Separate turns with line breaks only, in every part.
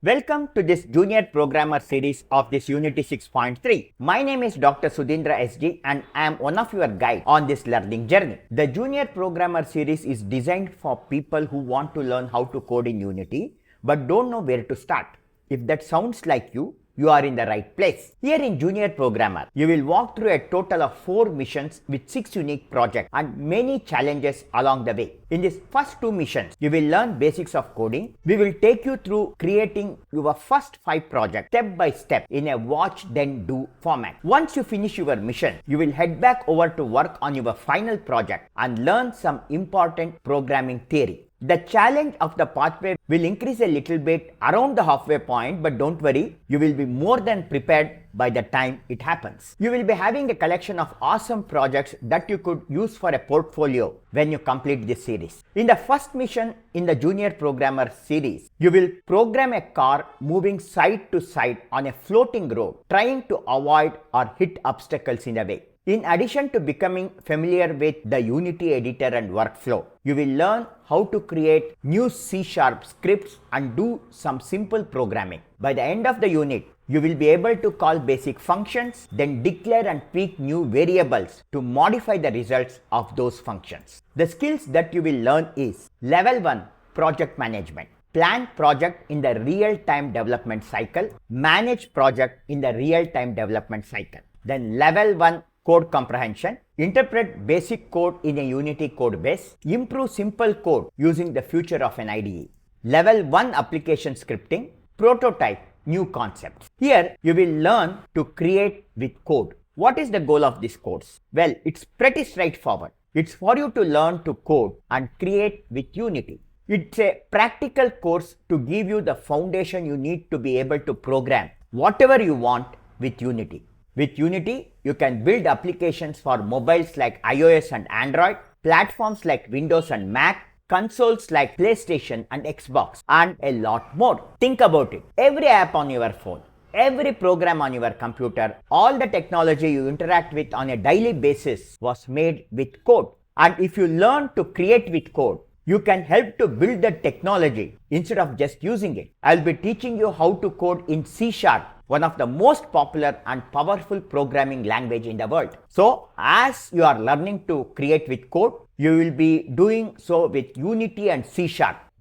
Welcome to this Junior Programmer series of this Unity 6.3. My name is Dr. Sudhindra SG and I am one of your guide on this learning journey. The Junior Programmer series is designed for people who want to learn how to code in Unity but don't know where to start. If that sounds like you are in the right place. Here in Junior Programmer, you will walk through a total of 4 missions with 6 unique projects and many challenges along the way. In these first 2 missions, you will learn basics of coding. We will take you through creating your first 5 projects step by step in a watch then do format. Once you finish your mission, you will head back over to work on your final project and learn some important programming theory. The challenge of the pathway will increase a little bit around the halfway point, but don't worry, you will be more than prepared by the time it happens. You will be having a collection of awesome projects that you could use for a portfolio when you complete this series. In the first mission in the Junior Programmer series, you will program a car moving side to side on a floating road, trying to avoid or hit obstacles in the way. In addition to becoming familiar with the Unity editor and workflow, you will learn how to create new C# scripts and do some simple programming. By the end of the unit, you will be able to call basic functions, then declare and tweak new variables to modify the results of those functions. The skills that you will learn is Level 1, Project Management. Plan project in the real-time development cycle. Manage project in the real-time development cycle. Then Level 1, Code comprehension, interpret basic code in a Unity code base, improve simple code using the feature of an IDE. Level 1 application scripting, prototype new concepts. Here you will learn to create with code. What is the goal of this course? Well, it's pretty straightforward. It's for you to learn to code and create with Unity. It's a practical course to give you the foundation you need to be able to program whatever you want with Unity. With Unity, you can build applications for mobiles like iOS and Android, platforms like Windows and Mac, consoles like PlayStation and Xbox, and a lot more. Think about it. Every app on your phone, every program on your computer, all the technology you interact with on a daily basis was made with code. And if you learn to create with code, you can help to build the technology instead of just using it. I'll be teaching you how to code in C#, one of the most popular and powerful programming language in the world. So, as you are learning to create with code, you will be doing so with Unity and C#,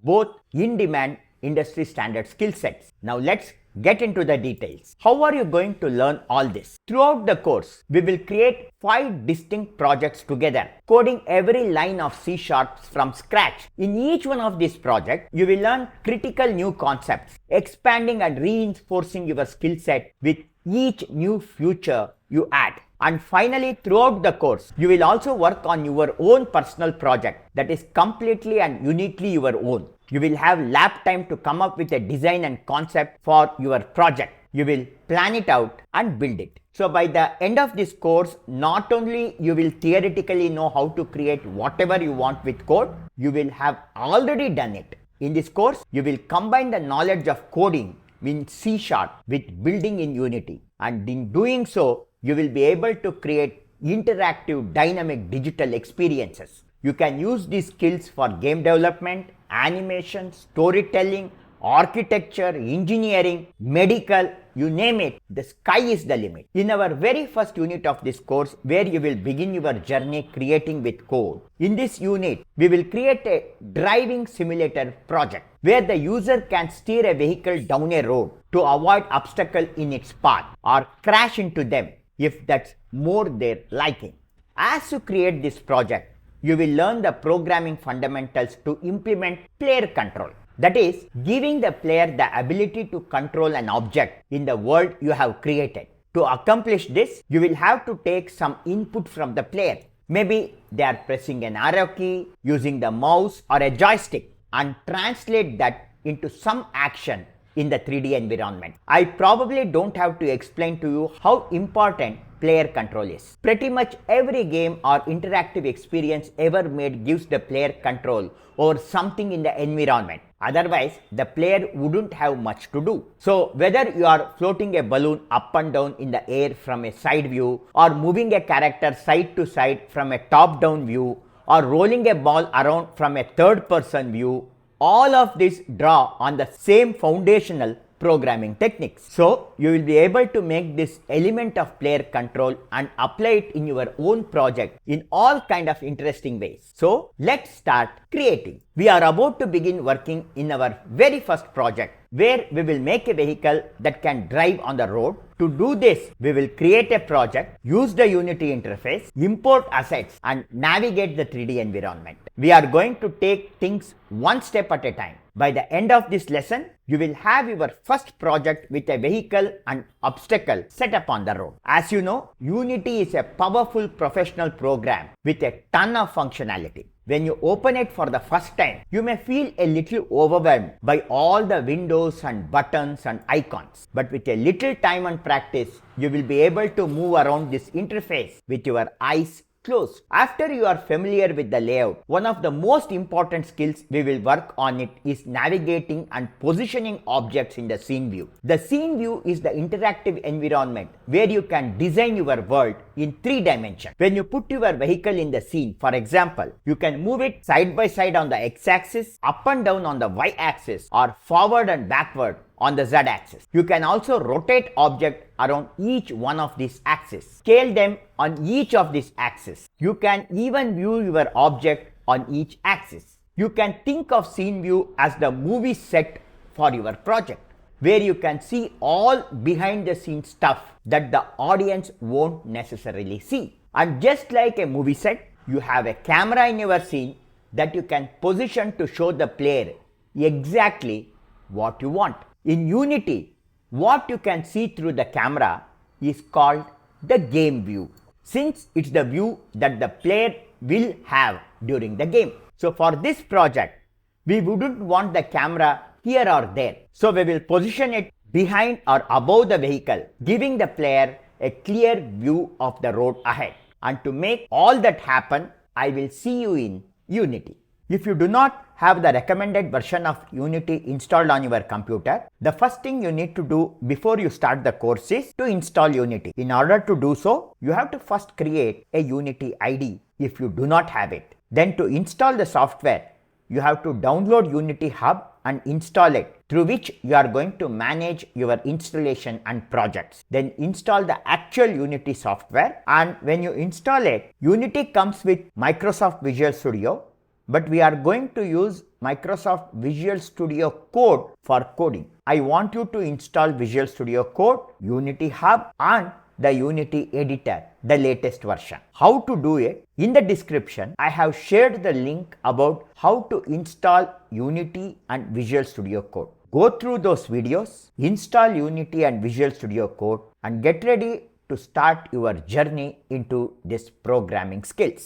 both in-demand industry standard skill sets. Now let's get into the details. How are you going to learn all this? Throughout the course, we will create 5 distinct projects together, coding every line of C# from scratch. In each one of these projects, you will learn critical new concepts, expanding and reinforcing your skill set with each new feature you add. And finally, throughout the course, you will also work on your own personal project that is completely and uniquely your own. You will have lab time to come up with a design and concept for your project. You will plan it out and build it. So by the end of this course, not only you will theoretically know how to create whatever you want with code, you will have already done it. In this course, you will combine the knowledge of coding in C# with building in Unity. And in doing so, you will be able to create interactive dynamic digital experiences. You can use these skills for game development, animation, storytelling, architecture, engineering, medical, you name it, the sky is the limit. In our very first unit of this course, where you will begin your journey creating with code, in this unit, we will create a driving simulator project where the user can steer a vehicle down a road to avoid obstacles in its path or crash into them if that's more their liking. As you create this project, you will learn the programming fundamentals to implement player control. That is, giving the player the ability to control an object in the world you have created. To accomplish this, you will have to take some input from the player. Maybe they are pressing an arrow key, using the mouse or a joystick, and translate that into some action in the 3D environment. I probably don't have to explain to you how important player control is. Pretty much every game or interactive experience ever made gives the player control over something in the environment. Otherwise, the player wouldn't have much to do. So whether you are floating a balloon up and down in the air from a side view, or moving a character side to side from a top-down view, or rolling a ball around from a third-person view, all of these draw on the same foundational programming techniques. So you will be able to make this element of player control and apply it in your own project in all kind of interesting ways. So let's start creating. We are about to begin working in our very first project where we will make a vehicle that can drive on the road. To do this, we will create a project, use the Unity interface, import assets and navigate the 3D environment. We are going to take things one step at a time. By the end of this lesson, you will have your first project with a vehicle and obstacle set up on the road. As you know, Unity is a powerful professional program with a ton of functionality. When you open it for the first time, you may feel a little overwhelmed by all the windows and buttons and icons. But with a little time and practice, you will be able to move around this interface with your eyes closed. After you are familiar with the layout, one of the most important skills we will work on it is navigating and positioning objects in the scene view. The scene view is the interactive environment where you can design your world in 3 dimensions. When you put your vehicle in the scene, for example, you can move it side by side on the x-axis, up and down on the y-axis, or forward and backward on the z-axis. You can also rotate objects around each one of these axes, scale them on each of these axes. You can even view your object on each axis. You can think of scene view as the movie set for your project, where you can see all behind the scenes stuff that the audience won't necessarily see. And just like a movie set, you have a camera in your scene that you can position to show the player exactly what you want. In Unity, what you can see through the camera is called the game view, since it's the view that the player will have during the game. So for this project, we wouldn't want the camera here or there. So we will position it behind or above the vehicle, giving the player a clear view of the road ahead. And to make all that happen, I will see you in Unity. If you do not have the recommended version of Unity installed on your computer, the first thing you need to do before you start the course is to install Unity. In order to do so, you have to first create a Unity ID if you do not have it. Then to install the software, you have to download Unity Hub and install it, through which you are going to manage your installation and projects. Then install the actual Unity software, and when you install it, Unity comes with Microsoft Visual Studio, but we are going to use Microsoft Visual Studio Code for coding. I want you to install Visual Studio Code, Unity Hub and the Unity Editor, the latest version. How to do it? In the description, I have shared the link about how to install Unity and Visual Studio Code. Go through those videos, install Unity and Visual Studio Code and get ready to start your journey into this programming skills.